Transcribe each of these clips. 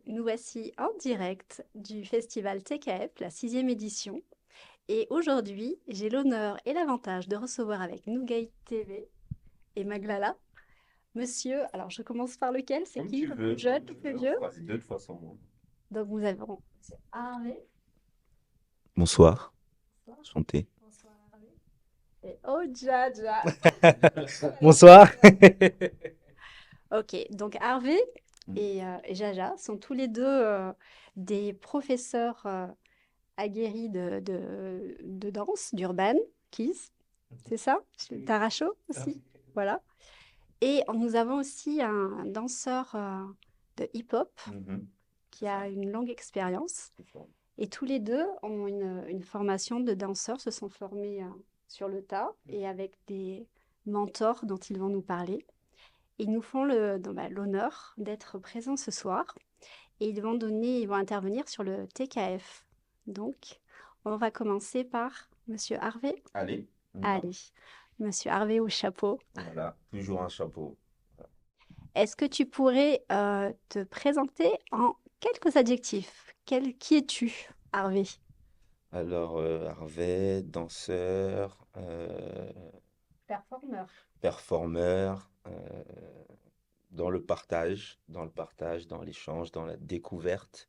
Nous voici en direct du festival TKF, la sixième édition. Et aujourd'hui, j'ai l'honneur et l'avantage de recevoir avec nous Gaï TV et Maglala. Monsieur, alors je commence par lequel? C'est Comme qui? tu Le plus veux, jeune, comme le tu plus veux. vieux? Vas-y, deux de façon. Donc nous avons Monsieur Harvey. Bonsoir, Bonsoir. enchanté. Bonsoir Harvey. Et oh Jaja. Bonsoir. Ok, donc Harvey et Jaja sont tous les deux des professeurs aguerris de danse, d'urban, Kiss, c'est ça? Oui. Taracho aussi, voilà. Et nous avons aussi un danseur de hip-hop Mhm. qui a une longue expérience. Et tous les deux ont une formation de danseurs, se sont formés sur le tas et avec des mentors dont ils vont nous parler. Ils nous font l'honneur d'être présents ce soir et ils vont intervenir sur le TKF. Donc, on va commencer par Monsieur Harvey. Allez, on y va. Allez, Monsieur Harvey au chapeau. Voilà, toujours un chapeau. Est-ce que tu pourrais te présenter en quelques adjectifs? Qui es-tu, Harvey? Alors, Harvey, danseur, Performeur. performeur, dans l'échange, dans la découverte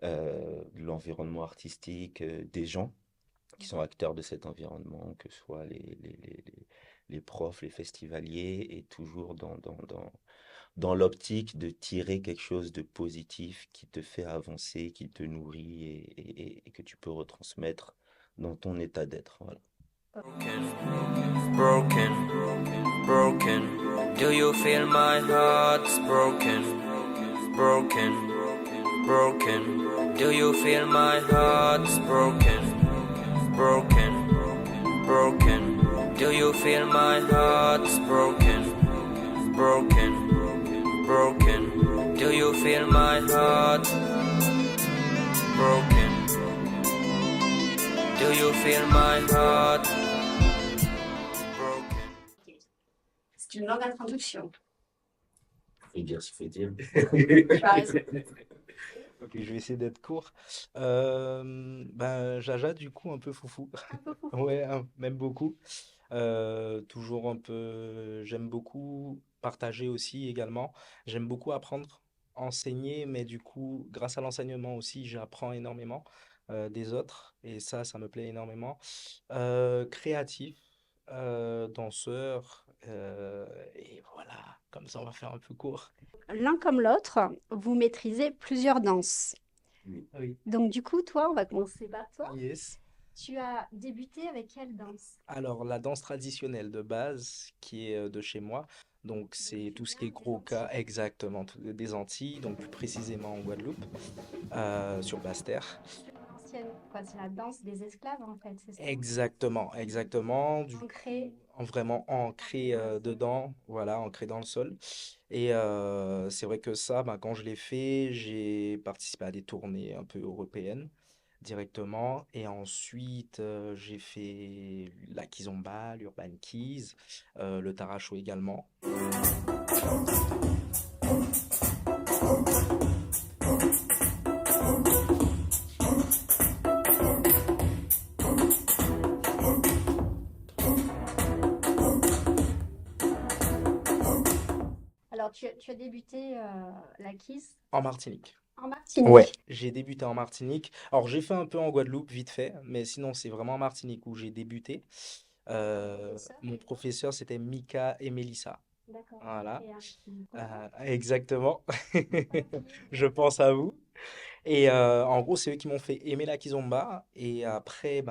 de l'environnement artistique, des gens qui sont acteurs de cet environnement, que ce soit les profs, les festivaliers, et toujours dans l'optique de tirer quelque chose de positif qui te fait avancer, qui te nourrit et que tu peux retransmettre dans ton état d'être. Voilà. Broken, broken. Do you feel my heart's broken? Broken, broken. Do you feel my heart's broken? Broken, broken. Do you feel my heart's broken? Broken, broken. Do you feel my heart? Broken. Do you feel my heart? Broken. C'est une longue introduction. Faut dire ce qu'il faut dire. Tu as raison. Ok, je vais essayer d'être court. Jaja, du coup, un peu foufou. Un peu fou. Ouais, même beaucoup. Toujours un peu. J'aime beaucoup partager aussi également. J'aime beaucoup apprendre, enseigner, mais du coup, grâce à l'enseignement aussi, j'apprends énormément des autres. Et ça me plaît énormément. Créatif, danseur. Et voilà, comme ça, on va faire un peu court. L'un comme l'autre, vous maîtrisez plusieurs danses. Oui. Donc du coup, toi, on va commencer par toi. Yes. Tu as débuté avec quelle danse? Alors, la danse traditionnelle de base, qui est de chez moi, donc c'est tu tout ce qui viens est des Gros-Cas, Antilles. exactement, des Antilles, donc plus précisément en Guadeloupe, sur Basse-Terre. C'est l'ancienne, quoi, c'est la danse des esclaves en fait, c'est ça? Exactement, exactement, du coup, Ancrée. vraiment ancré dedans, voilà, ancré dans le sol. Et c'est vrai que ça, quand je l'ai fait, j'ai participé à des tournées un peu européennes directement. Et ensuite, j'ai fait la kizomba, l'urban keys, le taracho également. Alors tu as débuté la kiss En Martinique. en Ouais, Martinique. j'ai débuté en Martinique. Alors, j'ai fait un peu en Guadeloupe, vite fait, mais sinon, c'est vraiment en Martinique où j'ai débuté. Professeur, Mon professeur, c'était Mika et Mélissa. d'accord. Voilà, Et voilà. exactement. Je pense à vous. Et en gros, c'est eux qui m'ont fait aimer la kizomba. Et après,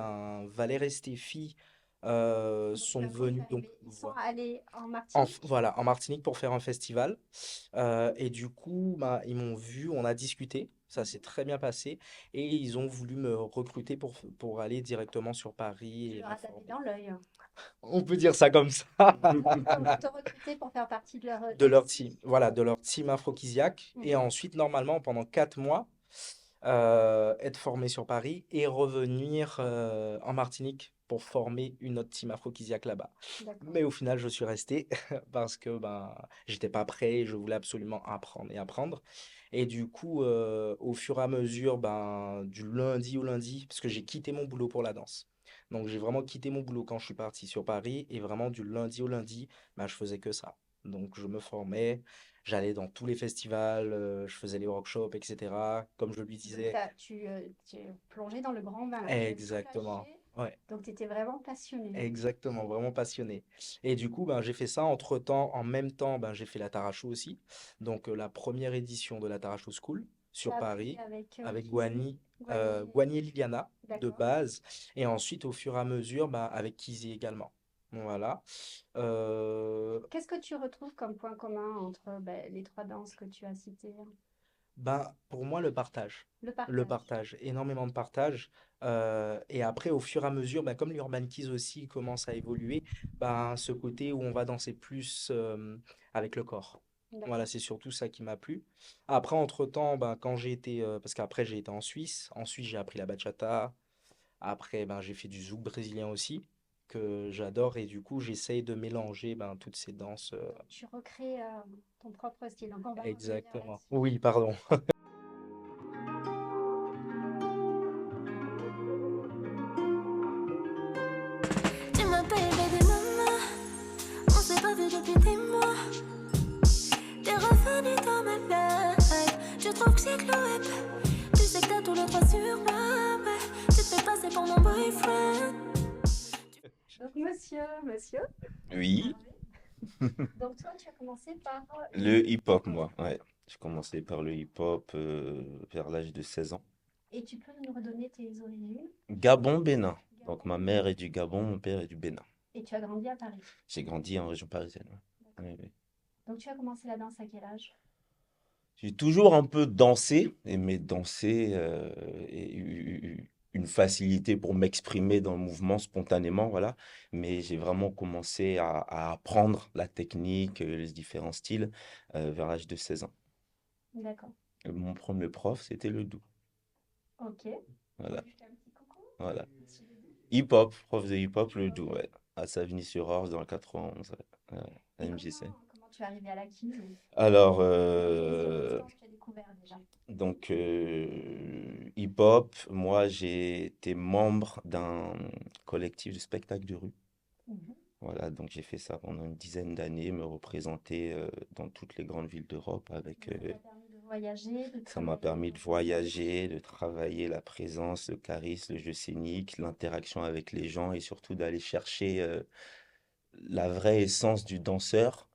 Valère et Stéphie Donc tu sont as venus donc confirmé. Ils sont allés en Martinique. voilà, en Martinique pour faire un festival. Et du coup, ils m'ont vu, on a discuté. Ça s'est très bien passé. Et ils ont voulu me recruter pour aller directement sur Paris Tu et leur me as tapé former. dans l'œil. On peut dire ça comme ça. Te recruter pour faire partie de leur De leur team. team, voilà, de leur team aphrodisiaque. Et Mhm. ensuite, normalement, pendant 4 mois, être formé sur Paris et revenir en Martinique pour former une autre team Aphrodisiaque là-bas. D'accord. Mais au final, je suis resté parce que ben, j'étais pas prêt, je voulais absolument apprendre et apprendre. Et du coup, au fur et à mesure, ben, du lundi au lundi, parce que j'ai quitté mon boulot pour la danse. Donc j'ai vraiment quitté mon boulot quand je suis parti sur Paris et vraiment du lundi au lundi, ben, je faisais que ça. Donc je me formais, j'allais dans tous les festivals, je faisais les workshops, etc. Comme je lui Donc, disais, tu es plongé dans le grand bain, là. Tu as tout exactement. lâché. Ouais. Donc, tu étais vraiment passionné. Exactement, vraiment passionné. Et du coup, ben, j'ai fait ça entre-temps, en même temps, ben, j'ai fait la Taracho aussi. Donc, la première édition de la Taracho School Tu sur as appris Paris, avec avec Kizzy, Guani. Gwani et Liliana de D'accord. base. Et ensuite, au fur et à mesure, ben, avec Kizzy également. Voilà. Euh, Qu'est-ce que tu retrouves comme point commun entre les trois danses que tu as citées? Ben, pour moi, le partage. Le Le partage. partage, énormément de partage. Et après, au fur et à mesure, ben, comme l'Urban Keys aussi commence à évoluer, ben, ce côté où on va danser plus avec le corps. Voilà, D'accord. c'est surtout ça qui m'a plu. Après, entre-temps, ben, quand j'ai été, parce qu'après j'ai été en Suisse, ensuite j'ai appris la bachata, après ben, j'ai fait du zouk brésilien aussi, que j'adore, et du coup j'essaye de mélanger ben, toutes ces danses. Tu recrées ton propre style. Donc, on va revenir Exactement. là-dessus. Oui, pardon. Tu m'appelles bébé maman, on s'est pas vu depuis des mois. T'es revenu dans ma life, je trouve que c'est le web. Tu sais que t'as tout le droit sur moi, ouais. Tu te fais passer pour mon boyfriend. Donc, monsieur, Oui, Hervé. Donc, toi, tu as commencé par le hip-hop, moi, ouais. J'ai commencé par le hip-hop vers l'âge de 16 ans. Et tu peux nous redonner tes origines? Gabon, Bénin. Donc ma Gabon. mère est du Gabon, mon père est du Bénin. Et tu as grandi à Paris. J'ai grandi en région parisienne. Ouais. D'accord. Oui, oui. Donc, tu as commencé la danse à quel âge? J'ai toujours un peu dansé, aimé danser et eu une facilité pour m'exprimer dans le mouvement spontanément, voilà. Mais j'ai vraiment commencé à apprendre la technique, les différents styles vers l'âge de 16 ans. D'accord. Mon premier prof, c'était le Doux. Ok. Voilà, Je fais un petit coucou. voilà. Monsieur Ledoux. Hip-hop, prof de hip-hop, le Doux, Ok. ouais. À Savigny-sur-Orge dans le 91, ouais. Ouais, à Et MJC. comment tu es arrivé à la Kid? Alors, Quelles danses tu as découvert déjà? donc, hip-hop, moi j'ai été membre d'un collectif de spectacle de rue. Mhm. Voilà, donc j'ai fait ça pendant une dizaine d'années, me représenter dans toutes les grandes villes d'Europe avec. Donc, ça t'a permis de voyager, de Ça m'a travailler permis de ton présence. voyager, de travailler la présence, le charisme, le jeu scénique, l'interaction avec les gens et surtout d'aller chercher la vraie essence du danseur,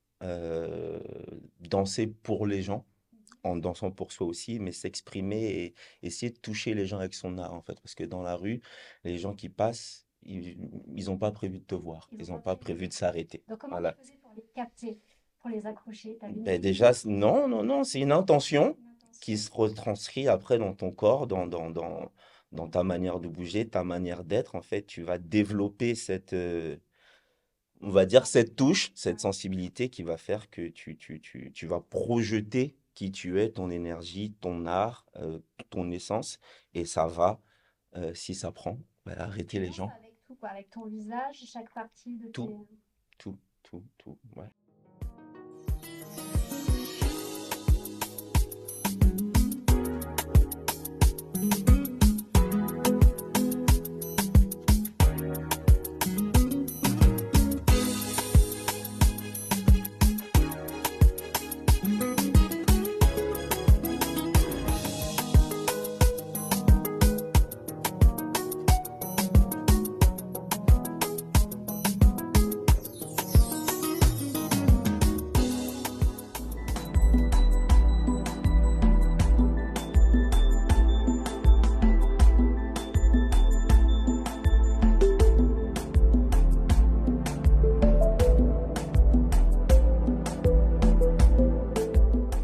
danser pour les gens en dansant pour soi aussi, mais s'exprimer et essayer de toucher les gens avec son art, en fait. Parce que dans la rue, les gens qui passent, ils n'ont pas prévu de te voir. Ils Ils n'ont n'ont pas pas prévu. prévu de s'arrêter. Donc, comment tu Voilà. faisais pour les capter, pour les accrocher? Tu avais une Ben technique, déjà, non, non, non, c'est une intention une qui intention? se retranscrit après dans ton corps, dans ta manière de bouger, ta manière d'être. En fait, tu vas développer cette, on va dire, cette touche, cette Ouais. sensibilité qui va faire que tu vas projeter qui tu es, ton énergie, ton art, ton essence, et ça va, si ça prend, bah, Tu arrêter les danses gens. avec tout, quoi, avec ton visage, chaque partie de Tout, tes... tout, ouais.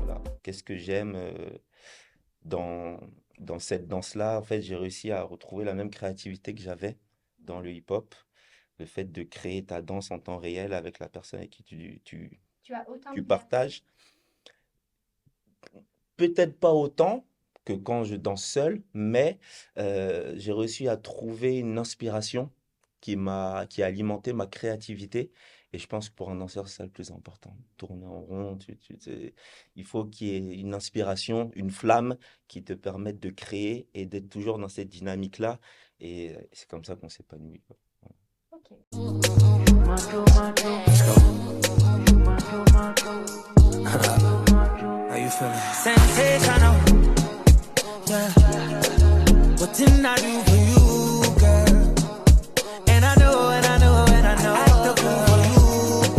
Voilà. Qu'est-ce que j'aime dans, dans cette danse-là? En fait, j'ai réussi à retrouver la même créativité que j'avais dans le hip-hop. Le fait de créer ta danse en temps réel avec la personne avec qui Tu as autant de tu liberté. partages. Peut-être pas autant que quand je danse seul, mais j'ai réussi à trouver une inspiration qui a alimenté ma créativité. Et je pense que pour un danseur, c'est ça le plus important. Tourner en rond, il faut qu'il y ait une inspiration, une flamme qui te permette de créer et d'être toujours dans cette dynamique-là. Et c'est comme ça qu'on s'épanouit, quoi. Ok. How you feeling? Sensational. Yeah. What didn't I do for you, girl? And I know, and I know, and I know. Act the fool for you.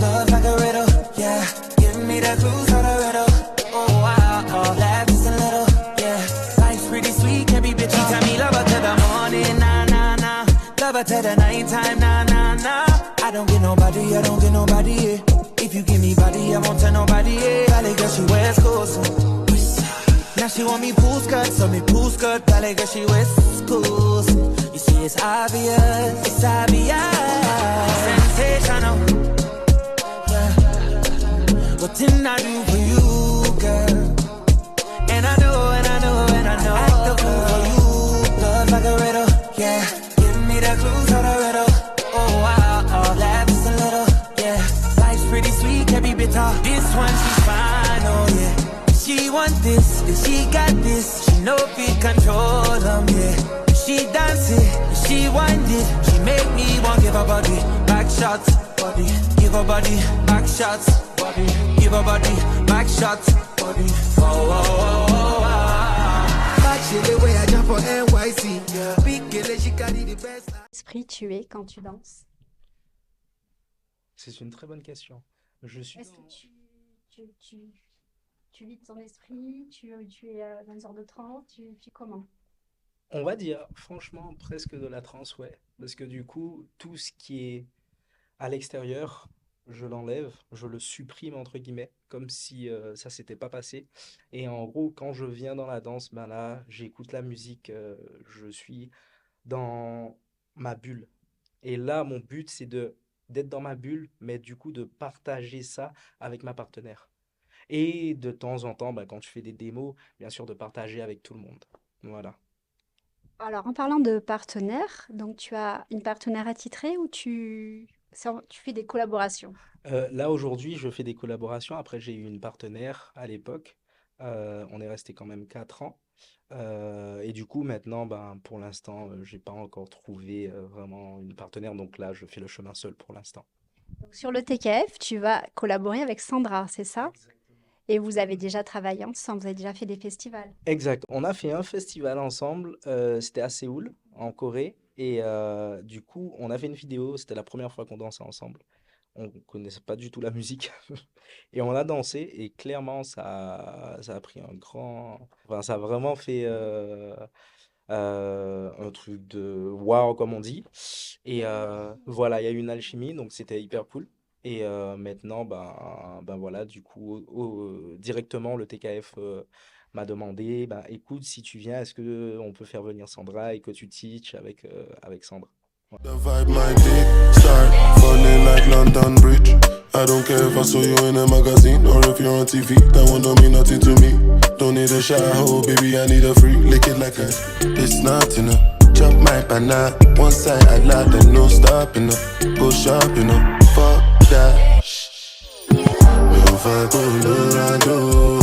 Love like a riddle. Yeah. Give me the clues for the riddle. Oh, wow. Oh, laugh just a little. Yeah. Life's pretty sweet, can be bitchy. Tell me love her till the morning, nah, nah, nah. Love her till the nighttime, nah, nah, nah. I don't get nobody, yeah. If you give me body, I won't tell nobody, yeah. Valley girl, she wears clothes. Now she want me pool skirt, so me pool skirt. Valley girl, she wears schools. You see, it's obvious, it's obvious. Sensational. Yeah. What didn't I do for you, girl? And I know, and I know, and I know. Act the fool for you. Love like a riddle, yeah. Give me the clues for the riddle. Oh, wow, oh, laugh just a little, yeah. Life's pretty sweet, can be bitter. This one, she's fine, oh, yeah. She want this, and she got this. She know if it control them, yeah. She dance it, she wind it. She make me want give her body back shots, body. Give her body back shots, body. Give her body back shots, body. Oh, oh, oh, oh, oh. Back shit the way I jump for NYC. Big girl, she carry the best. Esprit tu es quand tu danses? C'est une très bonne question. Je suis Est-ce que tu vis ton esprit, tu es dans une sorte de transe, tu comment? On va dire, franchement, presque de la trance, ouais. Parce que du coup, tout ce qui est à l'extérieur, je l'enlève, je le supprime, entre guillemets, comme si ça s'était pas passé. Et en gros, quand je viens dans la danse, ben là, j'écoute la musique, je suis dans ma bulle. Et là, mon but, c'est d'être dans ma bulle, mais du coup, de partager ça avec ma partenaire. Et de temps en temps, ben, quand je fais des démos, bien sûr, de partager avec tout le monde. Voilà. Alors, en parlant de partenaire, donc tu as une partenaire attitrée ou tu fais des collaborations? Là, aujourd'hui, je fais des collaborations. Après, j'ai eu une partenaire à l'époque. On est resté quand même 4 ans. Et du coup, maintenant, ben, pour l'instant, j'ai pas encore trouvé vraiment une partenaire. Donc là, je fais le chemin seul pour l'instant. Donc, sur le TKF, tu vas collaborer avec Sandra, c'est ça? Et vous avez déjà travaillé ensemble, vous avez déjà fait des festivals. Exact. On a fait un festival ensemble. C'était à Séoul, en Corée. Et du coup, on a fait une vidéo. C'était la première fois qu'on dansait ensemble. On connaissait pas du tout la musique. Et on a dansé. Et clairement, ça a pris un grand. Enfin, ça a vraiment fait un truc de waouh, comme on dit. Et voilà, il y a eu une alchimie. Donc, c'était hyper cool. Et maintenant, ben voilà, du coup, directement, le TKF m'a demandé, ben, écoute, si tu viens, est-ce que on peut faire venir Sandra et que tu teach avec Sandra? The vibe might be start falling like London Bridge. I don't care if I saw you in a magazine or if you're on TV. That one don't mean nothing to me. Don't need a shower, baby, I need a free. Lick it like it's not enough. Chop my banana, one side I loud and no stopping up. Push up, fuck that. Me on fire Colorado.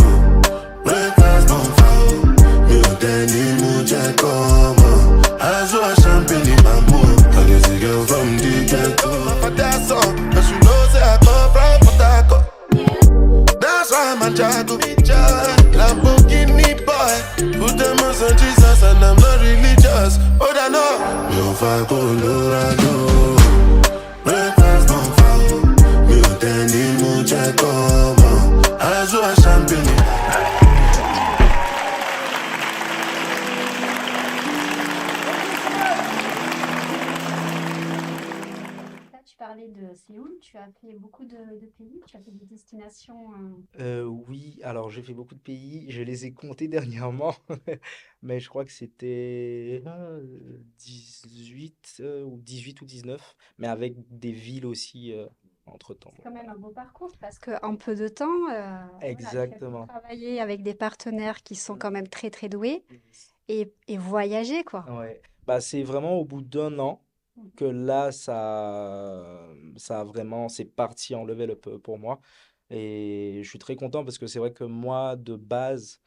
Breakfast on fire. Me on Danny Muja come. As well champagne in my mood. I get a girl from the ghetto. For that song, but you know say I come from Potako. That's why I'm a jago. Lamborghini boy. Put them on Jesus and I'm not religious. Oh, I know. Me on fire Colorado. Breakfast on fire. Me on Danny Muja come. As well champagne. Tu parlais de Séoul, tu as fait beaucoup de pays, tu as fait des destinations. Oui, alors j'ai fait beaucoup de pays, je les ai comptés dernièrement, mais je crois que c'était 18 ou 18 ou 19, mais avec des villes aussi entre-temps. C'est quand même un beau parcours parce qu'en peu de temps, voilà, tu as pu Exactement. travailler avec des partenaires qui sont quand même très très doués et voyager quoi. Ouais. Bah, c'est vraiment au bout d'un an que là, ça a vraiment, c'est parti en level up pour moi. Et je suis très content parce que c'est vrai que moi, de base,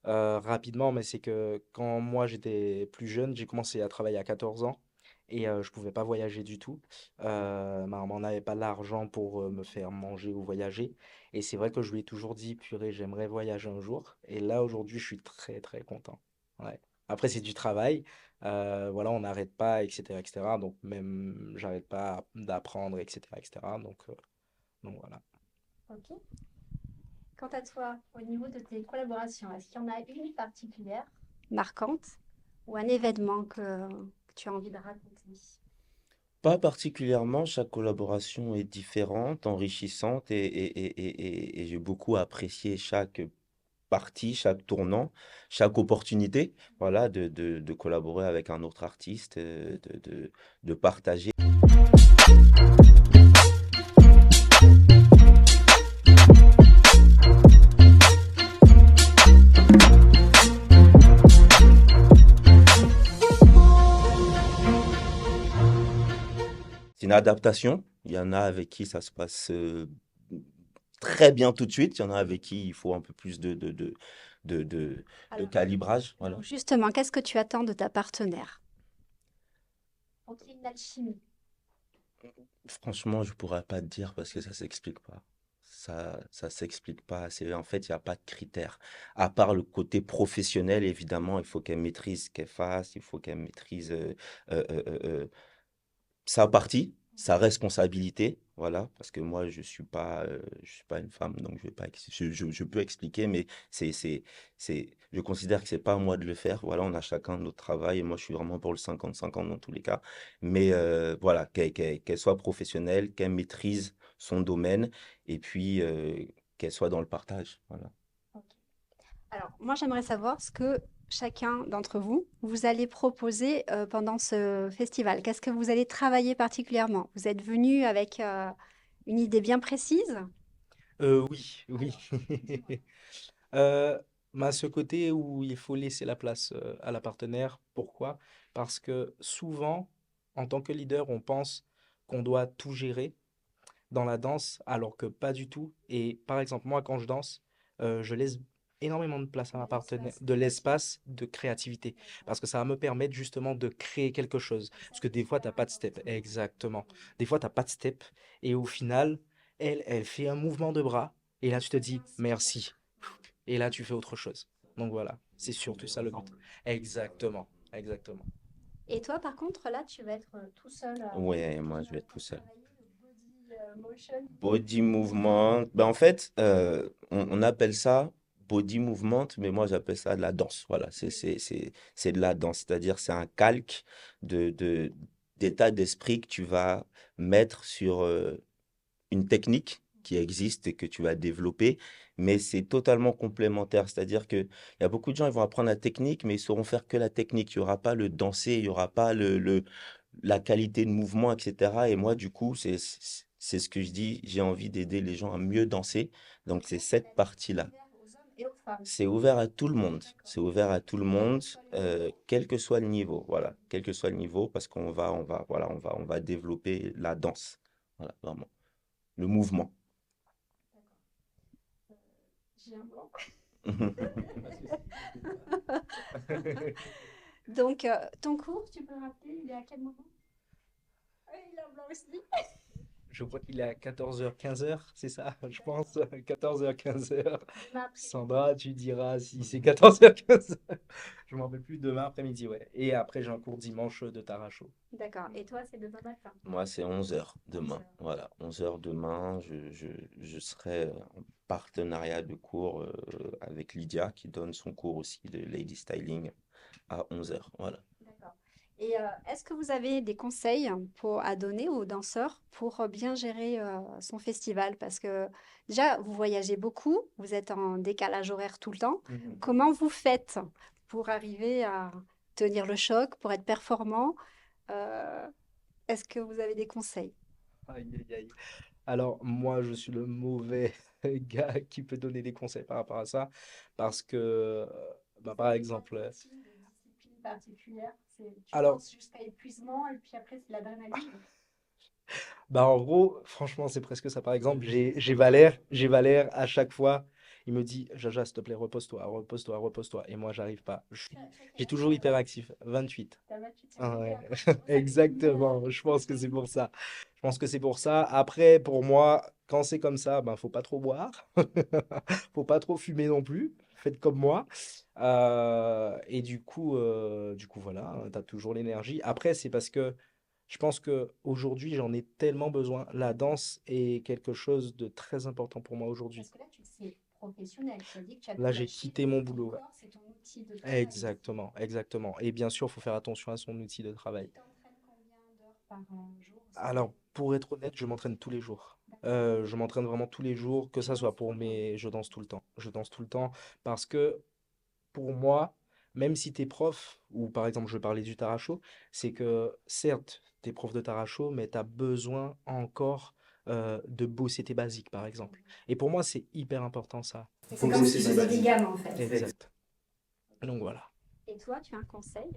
rapidement, mais c'est que quand moi j'étais plus jeune, j'ai commencé à travailler à 14 ans et je pouvais pas voyager du tout. Ma maman n'avait pas l'argent pour me faire manger ou voyager. Et c'est vrai que je lui ai toujours dit, purée, j'aimerais voyager un jour. Et là, aujourd'hui, je suis très, très content. Ouais. Après, c'est du travail. Voilà, on n'arrête pas, etc., etc. Donc, même, j'arrête pas d'apprendre, etc., etc. Donc voilà. Ok. Quant à toi, au niveau de tes collaborations, est-ce qu'il y en a une particulière, marquante, ou un événement que tu as envie de raconter? Pas particulièrement, chaque collaboration est différente, enrichissante et j'ai beaucoup apprécié chaque partie, chaque tournant, chaque opportunité, voilà, de collaborer avec un autre artiste, de partager. C'est une adaptation. Il y en a avec qui ça se passe très bien tout de suite. Il y en a avec qui il faut un peu plus de Alors, calibrage. Voilà. justement, qu'est-ce que tu attends de ta partenaire pour qu'il y ait une alchimie? Franchement, je pourrais pas te dire parce que ça s'explique pas. Ça s'explique pas. En fait, il n'y a pas de critères. À part le côté professionnel, évidemment, il faut qu'elle maîtrise ce qu'elle fasse, il faut qu'elle maîtrise euh, euh, euh, euh, sa partie, sa responsabilité, voilà, parce que moi, je suis pas une femme, donc je vais pas, je peux expliquer, mais je considère que c'est pas à moi de le faire. Voilà, on a chacun notre travail, et moi, je suis vraiment pour le 50-50 dans tous les cas. Mais voilà, qu'elle soit professionnelle, qu'elle maîtrise son domaine, et puis qu'elle soit dans le partage, voilà. Ok. Alors, moi, j'aimerais savoir ce que chacun d'entre vous, vous allez proposer pendant ce festival. Qu'est-ce que vous allez travailler particulièrement? Vous êtes venu avec une idée bien précise? Oui, oui. Alors, dis-moi. Euh, ce côté où il faut laisser la place à la partenaire. Pourquoi? Parce que souvent, en tant que leader, on pense qu'on doit tout gérer dans la danse, alors que pas du tout. Et par exemple, moi, quand je danse, je laisse énormément de place à ma De partenaire, l'espace de créatif. l'espace de créativité, parce D'accord. que ça va me permettre justement de créer quelque chose. Et ça, Parce que c'est des fois, super t'as pas de step. important. Exactement. Mm. Des fois, t'as pas de step, et au final, elle fait un mouvement de bras, et là, tu te Ça dis t'inspire. merci. Ouais. Et là, tu fais autre chose. Donc voilà, c'est surtout Trouver ça le but. ensemble. Exactement, exactement. Et toi, par contre, là, tu vas être tout seul. Ouais, moi, Tu je vas vais être tout seul. travailler le body motion. Body movement. Ben, en fait, on appelle ça body movement, mais moi j'appelle ça de la danse. Voilà, c'est de la danse. C'est-à-dire, c'est un calque d'état d'esprit que tu vas mettre sur une technique qui existe et que tu vas développer, mais c'est totalement complémentaire. C'est-à-dire que il y a beaucoup de gens, ils vont apprendre la technique, mais ils sauront faire que la technique. Il n'y aura pas le danser, il n'y aura pas la qualité de mouvement, etc. Et moi, du coup, c'est ce que je dis, j'ai envie d'aider les gens à mieux danser. Donc, Donc c'est là, ça va cette être partie-là. ouvert aux hommes et aux femmes. C'est ouvert à tout le monde. D'accord. C'est ouvert à tout le Quel monde, que soit le niveau. quel que soit le niveau. Voilà, quel que soit le niveau, parce voilà, on va développer la danse. Voilà, vraiment. Le mouvement. D'accord. Euh, j'ai un blanc. Donc, ton cours, tu peux rappeler, il est à quel moment? Ah, il a un blanc aussi. Je crois qu'il est à 14h, 15h, c'est ça, je pense. 14h, 15h. Demain après-midi. Sandra, tu diras si c'est 14h, 15h. Je m'en rappelle plus, demain après-midi, ouais. Et après, j'ai un cours dimanche de Taracho. D'accord. Et toi, c'est demain matin. Moi, c'est 11 heures 11 demain. heures. Voilà, 11 heures demain. Je serai en partenariat de cours avec Lydia qui donne son cours aussi de Lady Styling à 11 heures. Voilà. D'accord. Et est-ce que vous avez des conseils à donner aux danseurs pour bien gérer son festival? Parce que déjà, vous voyagez beaucoup, vous êtes en décalage horaire tout le temps. Mhm. Comment vous faites pour arriver à tenir le choc, pour être performant? Euh, Est-ce que vous avez des conseils? Aïe, aïe, aïe. Alors, moi, je suis le mauvais gars qui peut donner des conseils par rapport à ça. Parce que, Il par faut une grande exemple, routine de discipline particulière? Tu Alors, danses jusqu'à épuisement et puis après, c'est l'adrénaline. bah en gros, franchement, c'est presque ça. Par exemple, j'ai Valère à chaque fois, il me dit, Jaja, s'il te plaît, repose-toi, repose-toi, repose-toi. Et moi, j'arrive pas. J'ai toujours hyper actif. 28. T'as battu, tu Ah monté ouais, à 20, ça fait exactement. Je pense que c'est pour ça. Je pense que c'est pour ça. Après, pour moi, quand c'est comme ça, ben, faut pas trop boire. Faut pas trop fumer non plus. Faites comme moi. Et du coup, voilà, tu as toujours l'énergie. Après, c'est parce que je pense que aujourd'hui, j'en ai tellement besoin. La danse est quelque chose de très important pour moi aujourd'hui. Parce que là, c'est professionnel. Tu as dit que tu as tout Là, j'ai lâché, quitté mon ton boulot. Ouais. corps, c'est ton outil de travail. Exactement, exactement. Et bien sûr, il faut faire attention à son outil de travail. Tu t'entraînes combien d'heures par jour, semaine? Alors, pour être honnête, je m'entraîne tous les jours. D'accord. Je m'entraîne vraiment tous les jours, que Tu ça soit danses tout pour le temps. mes... Je danse tout le temps. Je danse tout le temps parce que pour moi, même si tu es prof, ou par exemple, je parlais du Taracho, c'est que certes, tu es prof de Taracho, mais tu as besoin encore de bosser tes basiques, par exemple. Et pour moi, c'est hyper important ça. C'est comme si tu faisais des gammes, en fait. Exact. Donc voilà. Et toi, tu as un conseil?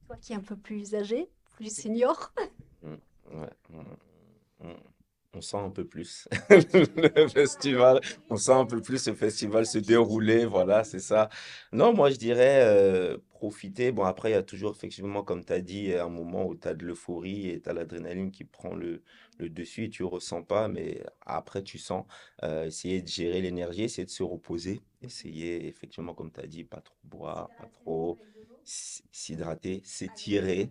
Toi qui es un peu plus âgé, plus senior. Mm, ouais, on, on sent un peu plus le festival, on sent un peu plus ce festival se dérouler, voilà, c'est ça. Non, moi je dirais profiter. Bon, après, il y a toujours, effectivement, comme tu as dit, un moment où tu as de l'euphorie et tu as l'adrénaline qui prend le dessus et tu ne ressens pas, mais après, tu sens. Essayer de gérer l'énergie, essayer de se reposer, essayer, effectivement, comme tu as dit, pas trop boire, pas trop s'hydrater, s'étirer,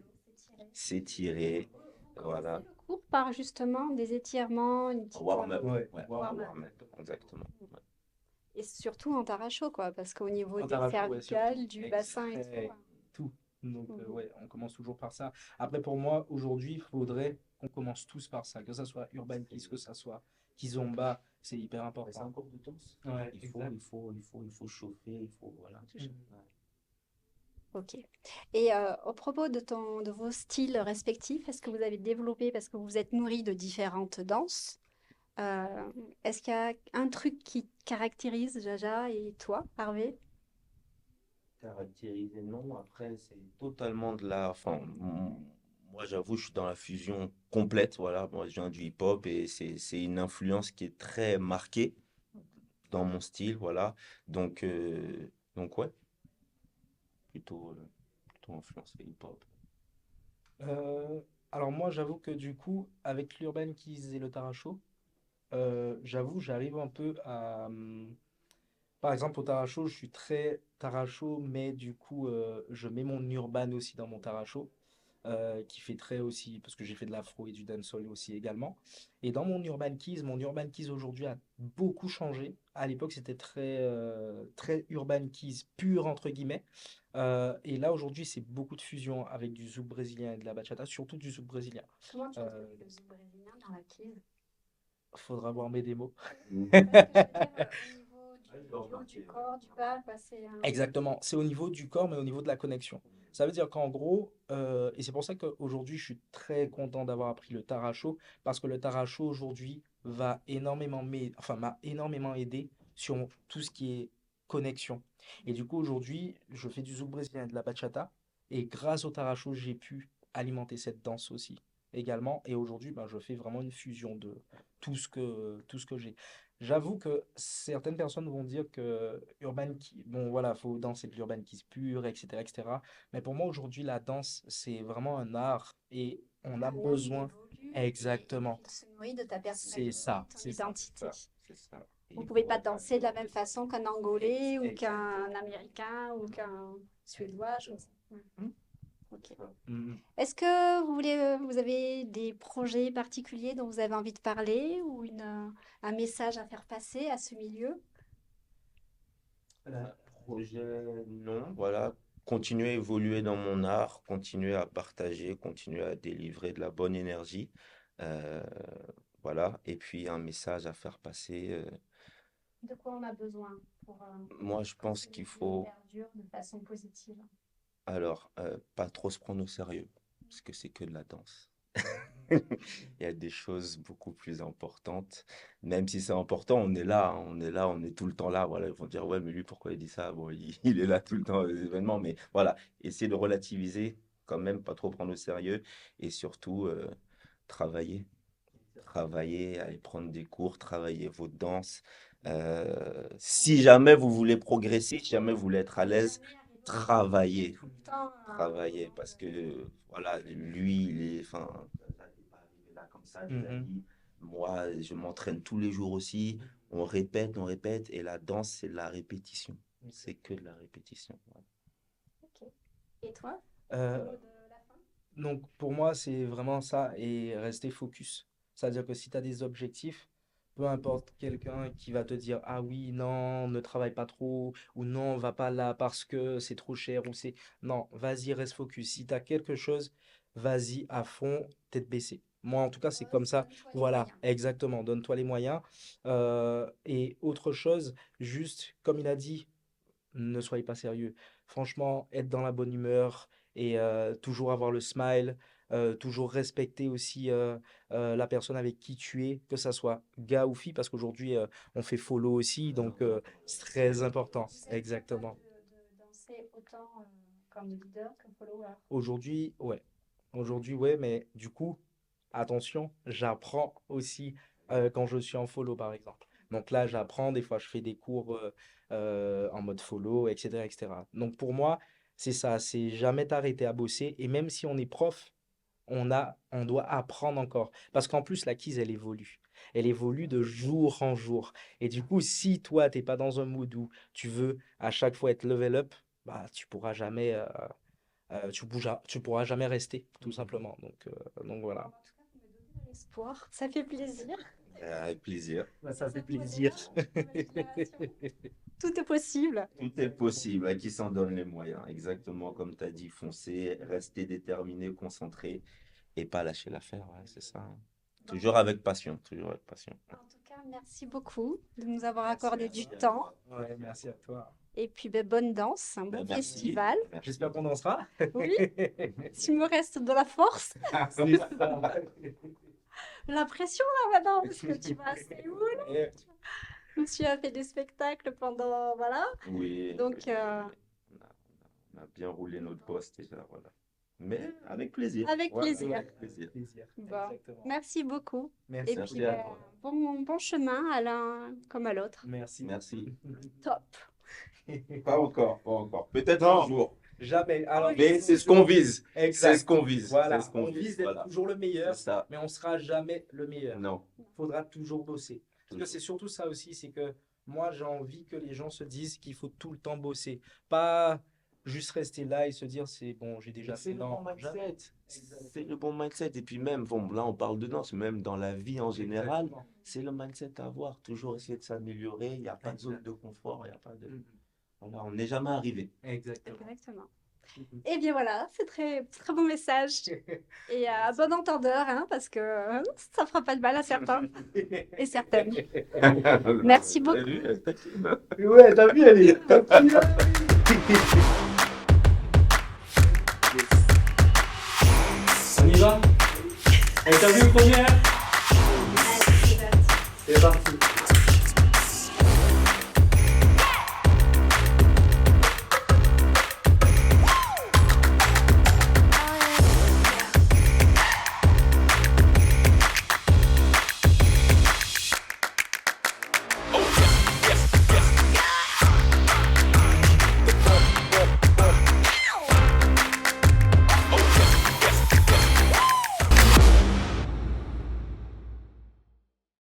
voilà. Le cours par justement des étirements, une petite Warm-up, Ouais. ouais, warm-up. warm-up, exactement. Ouais. Et surtout en taracho, quoi, parce qu'au niveau En des Taracho, ouais, cervicales, surtout. du bassin et tout. Extrait, tout. Donc, Mhm. ouais, on commence toujours par ça. Après, pour moi, aujourd'hui, il faudrait qu'on commence tous par ça. Que ça soit Urban Kids, que ça soit Kizomba, c'est hyper C'est important. un cours de danse. Ouais, Il exact. faut chauffer, il faut, voilà. Mhm. Ouais. Ok. Et au propos de vos styles respectifs, est-ce que vous avez développé, parce que vous vous êtes nourri de différentes danses, euh, est-ce qu'il y a un truc qui caractérise Jaja et toi, Harvey? Caractérisé, non. Après, c'est totalement de la. Enfin, moi, j'avoue, je suis dans la fusion complète. Voilà, moi, je viens du hip-hop et c'est une influence qui est très marquée dans mon style. Voilà. Donc ouais, plutôt influencé hip-hop. Euh, alors moi, j'avoue que du coup, avec l'Urban Kids et le Taracho, j'avoue, j'arrive un peu à... par exemple, au Taracho, je suis très Taracho, mais du coup, je mets mon Urban aussi dans mon Taracho, qui fait très aussi, parce que j'ai fait de l'afro et du dancehall aussi également. Et dans mon Urban Keys aujourd'hui a beaucoup changé. À l'époque, c'était très Urban Keys pur, entre guillemets. Et là, aujourd'hui, c'est beaucoup de fusion avec du zouk brésilien et de la bachata, surtout du zouk brésilien. Comment tu Euh, introduis le zouk brésilien dans la crise? Faudra voir mes démos. Parce que je veux dire, au niveau du corps, du bas, quoi, c'est un... Exactement, c'est au niveau du corps, mais au niveau de la connexion. Ça veut dire qu'en gros, et c'est pour ça qu'aujourd'hui, je suis très content d'avoir appris le Taracho, parce que le Taracho aujourd'hui m'a énormément aidé sur tout ce qui est connexion. Et du coup, aujourd'hui, je fais du zouk brésilien et de la bachata, et grâce au Taracho, j'ai pu alimenter cette danse aussi également. Et aujourd'hui, ben, je fais vraiment une fusion de tout ce que j'ai. J'avoue que certaines personnes vont dire que bon voilà, faut danser de l'urban kiss pur, etc., etc. Mais pour moi aujourd'hui, la danse, c'est vraiment un art et on a Un art qui besoin. évolue et Exactement. qui se nourrit de ta C'est personnalité, ça, ton c'est ça. identité. C'est ça. Et Vous ne il pouvez faut pas avoir danser de la même façon qu'un Angolais ou Exactement. qu'un Américain ou qu'un Suédois, je ne sais pas. Hmm. Ok. Hmm. Est-ce que vous avez des projets particuliers dont vous avez envie de parler ou un message à faire passer à ce milieu? Un projet, non. Voilà. Continuer à évoluer dans mon art, continuer à partager, continuer à délivrer de la bonne énergie. Euh, voilà. Et puis un message à faire passer. De quoi on a besoin pour Moi, je que pense ce qu'il milieu faut, perdure de façon positive? alors, pas trop se prendre au sérieux, parce que c'est que de la danse. Il y a des choses beaucoup plus importantes. Même si c'est important, on est là, hein, on est là, on est tout le temps là. Voilà, ils vont dire, ouais, mais lui, pourquoi il dit ça? Bon, il est là tout le temps aux événements. Mais voilà, essayer de relativiser quand même, pas trop prendre au sérieux et surtout travailler. Travailler, aller prendre des cours, travailler votre danse. Si jamais vous voulez progresser, si jamais vous voulez être à l'aise, travaillez. Travailler parce que voilà, lui, enfin, ça n'est pas arrivé là comme ça, les amis. Moi, je m'entraîne tous les jours aussi. On répète, et la danse, c'est de la répétition. C'est que de la répétition. Voilà. Ok. Et toi, Euh, mot de la fin? donc pour moi, c'est vraiment ça et rester focus. C'est-à-dire que si tu as des objectifs, peu importe quelqu'un qui va te dire ah oui, non, ne travaille pas trop ou non, va pas là parce que c'est trop cher ou c'est. Non, vas-y, reste focus. Si tu as quelque chose, vas-y à fond, tête baissée. Moi, en tout cas, c'est comme ça. Donne-toi les Voilà, moyens. exactement. Donne-toi les moyens. Et autre chose, juste comme il a dit, ne soyez pas sérieux. Franchement, être dans la bonne humeur et toujours avoir le smile, toujours respecter aussi la personne avec qui tu es, que ça soit gars ou fille, parce qu'aujourd'hui, on fait follow aussi, donc c'est très important. Tu sais, Exactement. de danser autant comme leader que follower. Aujourd'hui, ouais. Aujourd'hui, ouais, mais du coup, attention, j'apprends aussi quand je suis en follow, par exemple. Donc là, j'apprends, des fois, je fais des cours en mode follow, etc., etc. Donc pour moi, c'est ça, c'est jamais t'arrêter à bosser. Et même si on est prof, on doit apprendre encore. Parce qu'en plus, la quiz, elle évolue. Elle évolue de jour en jour. Et du coup, si toi, t'es pas dans un mood où tu veux à chaque fois être level up, bah, tu pourras jamais, tu pourras jamais rester, tout simplement. Donc voilà. En tout cas, vous me donnez de l'espoir. Ça fait plaisir. Avec plaisir. Bah, ça fait Donne-toi plaisir. de l'inspiration. Tout est possible. Tout est possible, à qui s'en donne les moyens. Exactement comme tu as dit, foncer, rester déterminé, concentré et pas lâcher l'affaire. Ouais, c'est ça, hein. Toujours avec passion, toujours avec passion. En tout cas, merci beaucoup de nous avoir Merci, accordé merci du à temps. toi. Ouais, merci à toi. Et puis, ben, bonne danse, un Ben, bon merci. festival. Merci. J'espère qu'on dansera. Oui, s'il me reste de la force. C'est ça. La pression là maintenant, parce que tu vas à Séoul. Et- Monsieur a fait des spectacles pendant. Voilà. Oui, Donc, oui, on a bien roulé notre poste déjà, voilà. Mais avec plaisir. Avec Ouais, plaisir. avec plaisir. Plaisir. Bon. Exactement. Merci beaucoup. Merci. Et Merci puis, à ben, toi. bon chemin à l'un comme à l'autre. Merci. Merci. Top. Pas encore, pas encore. Peut-être Non. un jour. Jamais. Alors, Mais c'est ce qu'on vise. C'est Exact. ce qu'on vise. Voilà. C'est ce qu'on On vise d'être Voilà. toujours le meilleur, C'est ça. mais on sera jamais le meilleur. Non. Faudra toujours bosser. Parce que Toujours. c'est surtout ça aussi, c'est que moi j'ai envie que les gens se disent qu'il faut tout le temps bosser. Pas juste rester là et se dire c'est bon, j'ai déjà C'est fait. le Non, bon jamais. mindset. C'est le bon mindset. Et puis même, bon, là on parle de danse, même dans la vie en général, Exactement. c'est le mindset à avoir. Toujours essayer de s'améliorer. Il n'y a pas de zone de confort. Il y a pas de... Mhm. Voilà, on n'est jamais arrivé. Exactement. Exactement. Mhm. Et bien voilà, c'est très bon message. Et à bon entendeur, hein, parce que ça fera pas de mal à certains et certaines. Merci beaucoup. T'as vu, elle taquine. Ouais, t'as vu, elle est. On y va? On t'a vu première? C'est parti.